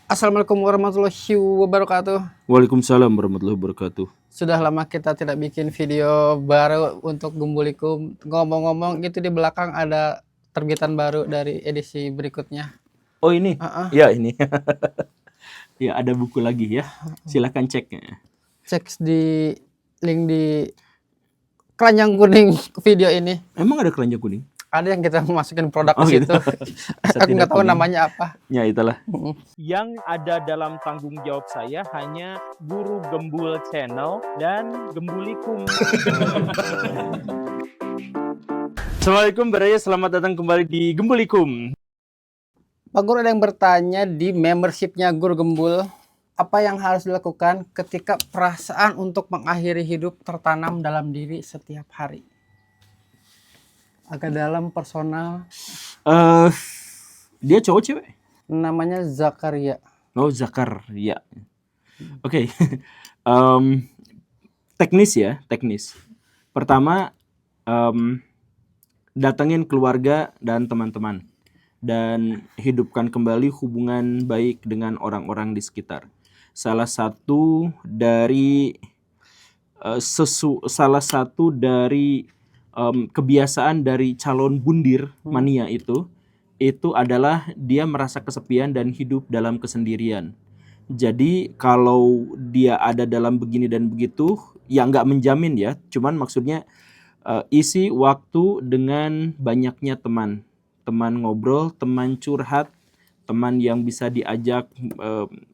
Assalamualaikum warahmatullahi wabarakatuh. Waalaikumsalam warahmatullahi wabarakatuh. Sudah lama kita tidak bikin video baru untuk Gembulikum. Ngomong-ngomong, itu di belakang ada terbitan baru dari edisi berikutnya. Oh ini, Heeh. ya ini, ya ada buku lagi ya. Silahkan cek. Cek di link di keranjang kuning video ini. Emang ada keranjang kuning? Ada yang kita masukin produk Oh ke gitu. situ. Aku nggak tahu namanya apa. Ya itulah. Yang ada dalam tanggung jawab saya hanya Guru Gembul Channel dan Gembulikum. Assalamualaikum Baraya, selamat datang kembali di Gembulikum. Pak Guru, ada yang bertanya di membershipnya Guru Gembul, apa yang harus dilakukan ketika perasaan untuk mengakhiri hidup tertanam dalam diri setiap hari? Agak dalam, personal. Dia cowok cewek? Namanya Zakaria. Oh Zakaria. Oke. Teknis. Pertama, datengin keluarga dan teman-teman dan hidupkan kembali hubungan baik dengan orang-orang di sekitar. Salah satu dari kebiasaan dari calon bundir mania itu adalah dia merasa kesepian dan hidup dalam kesendirian. Jadi kalau dia ada dalam begini dan begitu, ya nggak menjamin ya. Cuman maksudnya isi waktu dengan banyaknya teman ngobrol, teman curhat, teman yang bisa diajak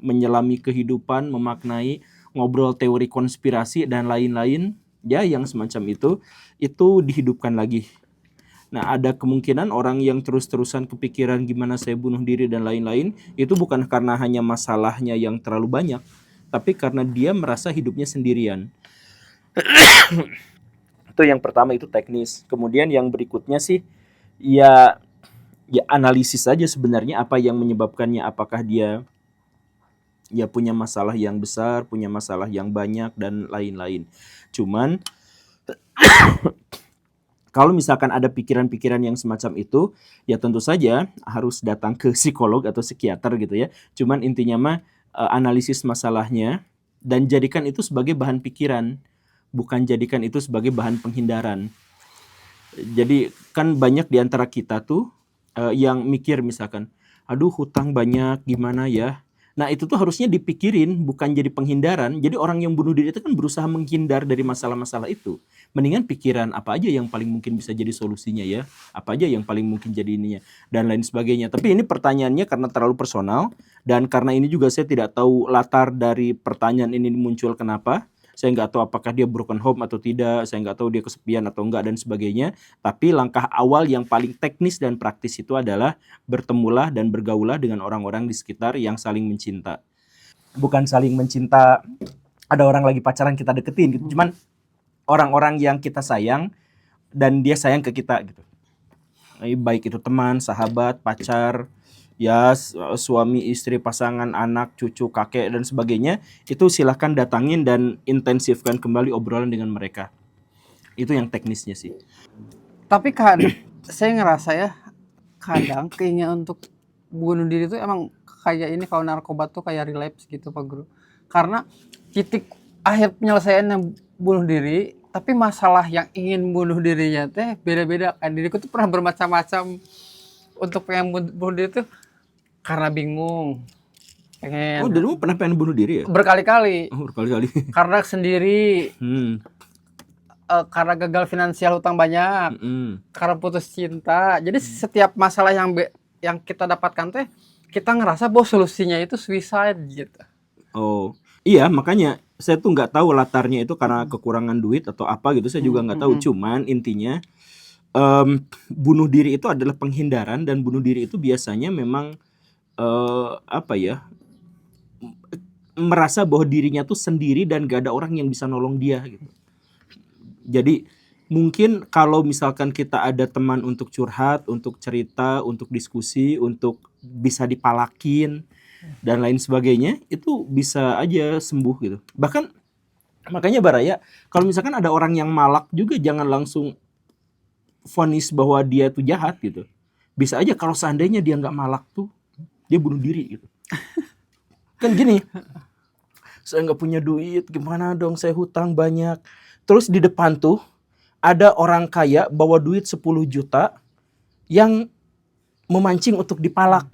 menyelami kehidupan, memaknai, ngobrol teori konspirasi dan lain-lain, ya yang semacam itu dihidupkan lagi. Nah, ada kemungkinan orang yang terus-terusan kepikiran gimana saya bunuh diri dan lain-lain, itu bukan karena hanya masalahnya yang terlalu banyak, tapi karena dia merasa hidupnya sendirian. Itu yang pertama, itu teknis. Kemudian yang berikutnya sih ya analisis saja sebenarnya apa yang menyebabkannya, apakah dia ya punya masalah yang besar, punya masalah yang banyak dan lain-lain. Cuman kalau misalkan ada pikiran-pikiran yang semacam itu, ya tentu saja harus datang ke psikolog atau psikiater gitu ya. Cuman intinya mah analisis masalahnya dan jadikan itu sebagai bahan pikiran, bukan jadikan itu sebagai bahan penghindaran. Jadi kan banyak di antara kita tuh yang mikir misalkan, aduh hutang banyak gimana ya. Nah itu tuh harusnya dipikirin, bukan jadi penghindaran. Jadi orang yang bunuh diri itu kan berusaha menghindar dari masalah-masalah itu. Mendingan pikiran apa aja yang paling mungkin bisa jadi solusinya ya, apa aja yang paling mungkin jadi ininya, dan lain sebagainya. Tapi ini pertanyaannya karena terlalu personal, dan karena ini juga saya tidak tahu latar dari pertanyaan ini muncul kenapa. Saya nggak tahu apakah dia broken home atau tidak, saya nggak tahu dia kesepian atau enggak dan sebagainya. Tapi langkah awal yang paling teknis dan praktis itu adalah bertemulah dan bergaulah dengan orang-orang di sekitar yang saling mencinta. Bukan saling mencinta, ada orang lagi pacaran kita deketin gitu. Cuman orang-orang yang kita sayang dan dia sayang ke kita gitu. Baik itu teman, sahabat, pacar, ya suami, istri, pasangan, anak, cucu, kakek dan sebagainya, itu silahkan datangin dan intensifkan kembali obrolan dengan mereka. Itu yang teknisnya sih. Tapi kan saya ngerasa ya, kadang keinginan untuk bunuh diri itu emang kayak ini, kalau narkoba tuh kayak relapse gitu Pak Guru. Karena titik akhir penyelesaiannya bunuh diri, tapi masalah yang ingin bunuh dirinya teh beda-beda kan. Diriku tuh pernah bermacam-macam untuk pengen bunuh diri tuh karena bingung, pengen Oh, dulu pernah pengen bunuh diri ya? berkali-kali, Oh, berkali-kali. karena sendiri, karena gagal finansial, hutang banyak, karena putus cinta. Jadi setiap masalah yang kita dapatkan teh, kita ngerasa bahwa solusinya itu suicide gitu. Oh, iya makanya saya tuh nggak tahu latarnya itu karena kekurangan duit atau apa gitu, saya juga nggak tahu. Cuman intinya bunuh diri itu adalah penghindaran, dan bunuh diri itu biasanya memang apa ya, merasa bahwa dirinya tuh sendiri dan gak ada orang yang bisa nolong dia gitu. Jadi mungkin kalau misalkan kita ada teman untuk curhat, untuk cerita, untuk diskusi, untuk bisa dipalakin dan lain sebagainya, itu bisa aja sembuh gitu. Bahkan makanya Baraya, kalau misalkan ada orang yang malak juga jangan langsung vonis bahwa dia tuh jahat gitu. Bisa aja kalau seandainya dia nggak malak tuh dia bunuh diri gitu. Kan gini, saya nggak punya duit, gimana dong, saya hutang banyak. Terus di depan tuh ada orang kaya bawa duit 10 juta yang memancing untuk dipalak.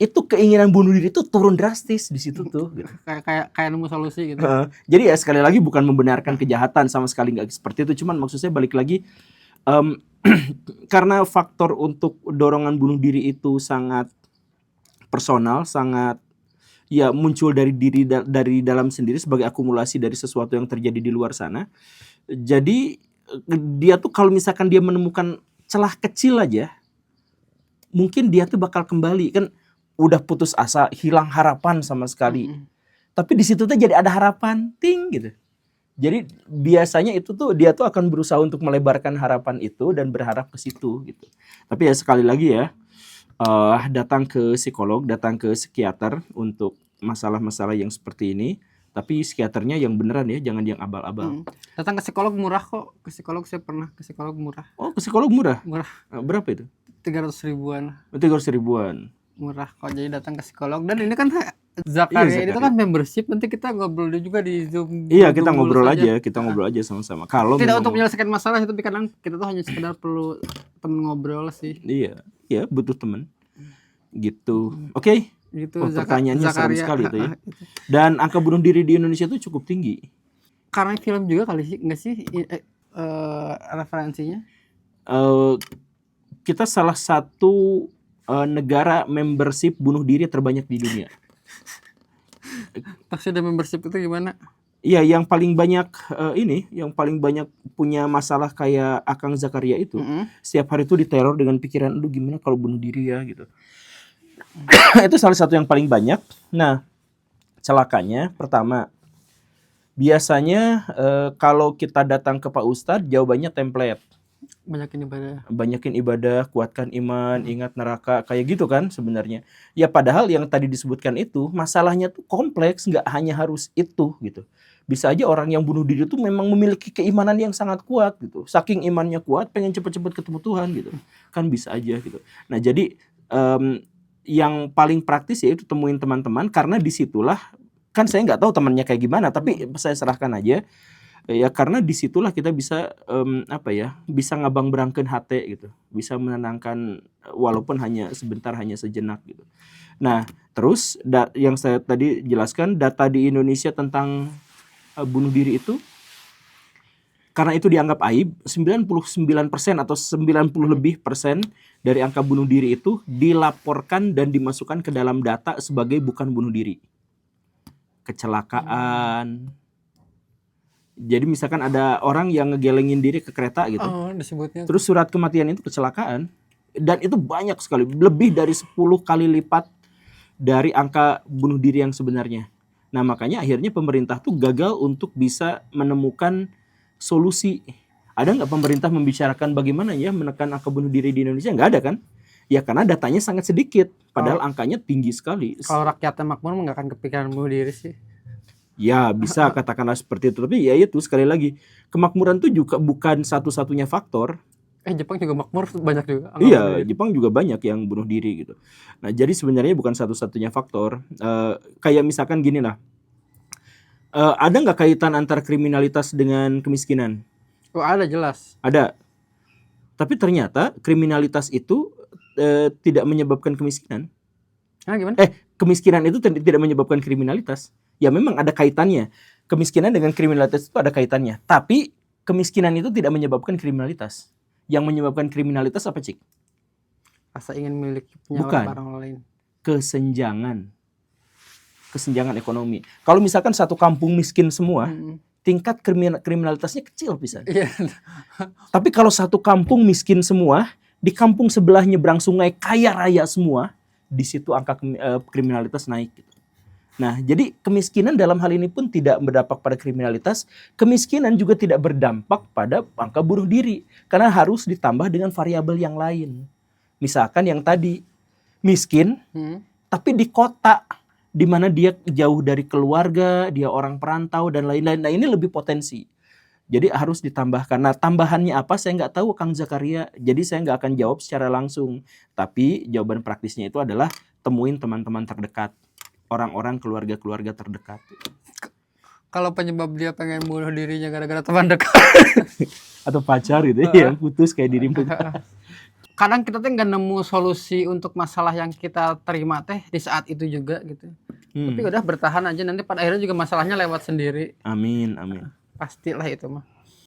Itu keinginan bunuh diri itu turun drastis di situ tuh. Gitu. Kayak nemu solusi gitu. Jadi ya sekali lagi bukan membenarkan kejahatan, sama sekali nggak seperti itu. Cuman maksud saya balik lagi, karena faktor untuk dorongan bunuh diri itu sangat personal, sangat ya muncul dari dari dalam sendiri sebagai akumulasi dari sesuatu yang terjadi di luar sana. Jadi dia tuh kalau misalkan dia menemukan celah kecil aja, mungkin dia tuh bakal kembali. Kan udah putus asa, hilang harapan sama sekali. Tapi di situ tuh jadi ada harapan, ting gitu. Jadi biasanya itu tuh dia tuh akan berusaha untuk melebarkan harapan itu dan berharap ke situ gitu. Tapi ya sekali lagi ya, datang ke psikolog, datang ke psikiater untuk masalah-masalah yang seperti ini. Tapi psikiaternya yang beneran ya, jangan yang abal-abal. Datang ke psikolog murah kok. Ke psikolog saya pernah ke psikolog murah. Oh, ke psikolog murah? Murah. Berapa itu? 300 ribuan. 300 ribuan. Murah kok, jadi datang ke psikolog. Dan ini kan Zakaria itu kan membership, nanti kita ngobrol juga di Zoom. Iya, kita ngobrol aja, kita ngobrol aja sama-sama. Kalau tidak untuk menyelesaikan masalah, tapi kadang kita tuh hanya sekedar perlu temen ngobrol sih. Iya, iya butuh temen. Gitu. Oke. Gitu. Pertanyaannya serem sekali itu ya. Dan angka bunuh diri di Indonesia itu cukup tinggi. Karena film juga kali sih, nggak sih referensinya? Kita salah satu negara membership bunuh diri terbanyak di dunia. Maksudnya membership itu gimana? Iya, yang paling banyak yang paling banyak punya masalah kayak Akang Zakaria itu, setiap hari itu diteror dengan pikiran, aduh gimana kalau bunuh diri ya gitu. Itu salah satu yang paling banyak. Nah, celakanya pertama, biasanya kalau kita datang ke Pak Ustadz, jawabannya template. Banyakin ibadah, kuatkan iman, ingat neraka, kayak gitu kan sebenarnya. Ya padahal yang tadi disebutkan itu masalahnya tuh kompleks, nggak hanya harus itu gitu. Bisa aja orang yang bunuh diri itu memang memiliki keimanan yang sangat kuat gitu. Saking imannya kuat, pengen cepet-cepet ketemu Tuhan gitu. Kan bisa aja gitu. Nah jadi yang paling praktis yaitu temuin teman-teman, karena disitulah, kan saya nggak tahu temannya kayak gimana, tapi saya serahkan aja. Ya karena disitulah kita bisa bisa ngabang-berangkeun hati gitu, bisa menenangkan walaupun hanya sebentar, hanya sejenak gitu. Nah terus yang saya tadi jelaskan, data di Indonesia tentang bunuh diri itu, karena itu dianggap aib, 99% atau 90 lebih persen dari angka bunuh diri itu dilaporkan dan dimasukkan ke dalam data sebagai bukan bunuh diri, kecelakaan. Jadi misalkan ada orang yang ngegelengin diri ke kereta gitu, disebutnya. Terus surat kematian itu kecelakaan, dan itu banyak sekali, lebih dari 10 kali lipat dari angka bunuh diri yang sebenarnya. Nah makanya akhirnya pemerintah tuh gagal untuk bisa menemukan solusi. Ada nggak pemerintah membicarakan bagaimana ya menekan angka bunuh diri di Indonesia? Nggak ada kan? Ya karena datanya sangat sedikit, padahal angkanya tinggi sekali. Kalau rakyatnya makmur nggak akan kepikiran bunuh diri sih. Ya bisa katakanlah seperti itu, tapi ya itu sekali lagi, kemakmuran itu juga bukan satu-satunya faktor. Jepang juga makmur banyak juga. Iya, Jepang juga banyak yang bunuh diri gitu. Nah jadi sebenarnya bukan satu-satunya faktor. Kayak misalkan gini lah, ada nggak kaitan antara kriminalitas dengan kemiskinan? Oh ada, jelas. Ada. Tapi ternyata kriminalitas itu tidak menyebabkan kemiskinan. Gimana? Kemiskinan itu tidak menyebabkan kriminalitas. Ya memang ada kaitannya. Kemiskinan dengan kriminalitas itu ada kaitannya. Tapi kemiskinan itu tidak menyebabkan kriminalitas. Yang menyebabkan kriminalitas apa, Cik? Rasa ingin memiliki barang lain. Kesenjangan. Kesenjangan ekonomi. Kalau misalkan satu kampung miskin semua, tingkat kriminalitasnya kecil pisan. Iya. Tapi kalau satu kampung miskin semua, di kampung sebelah nyebrang sungai kaya raya semua, di situ angka kriminalitas naik gitu. Nah, jadi kemiskinan dalam hal ini pun tidak berdampak pada kriminalitas, kemiskinan juga tidak berdampak pada angka bunuh diri, karena harus ditambah dengan variabel yang lain. Misalkan yang tadi, miskin, tapi di kota, di mana dia jauh dari keluarga, dia orang perantau, dan lain-lain. Nah, ini lebih potensi. Jadi harus ditambahkan. Nah, tambahannya apa? Saya nggak tahu, Kang Zakaria. Jadi saya nggak akan jawab secara langsung. Tapi jawaban praktisnya itu adalah temuin teman-teman terdekat. orang-orang keluarga-keluarga terdekat. Kalau penyebab dia pengen bunuh dirinya gara-gara teman dekat. Atau pacar gitu ya, yang putus kayak dirimu. Kadang kita tuh nggak nemu solusi untuk masalah yang kita terima teh di saat itu juga gitu. Tapi udah bertahan aja, nanti pada akhirnya juga masalahnya lewat sendiri. Amin, amin. Pastilah itu mah.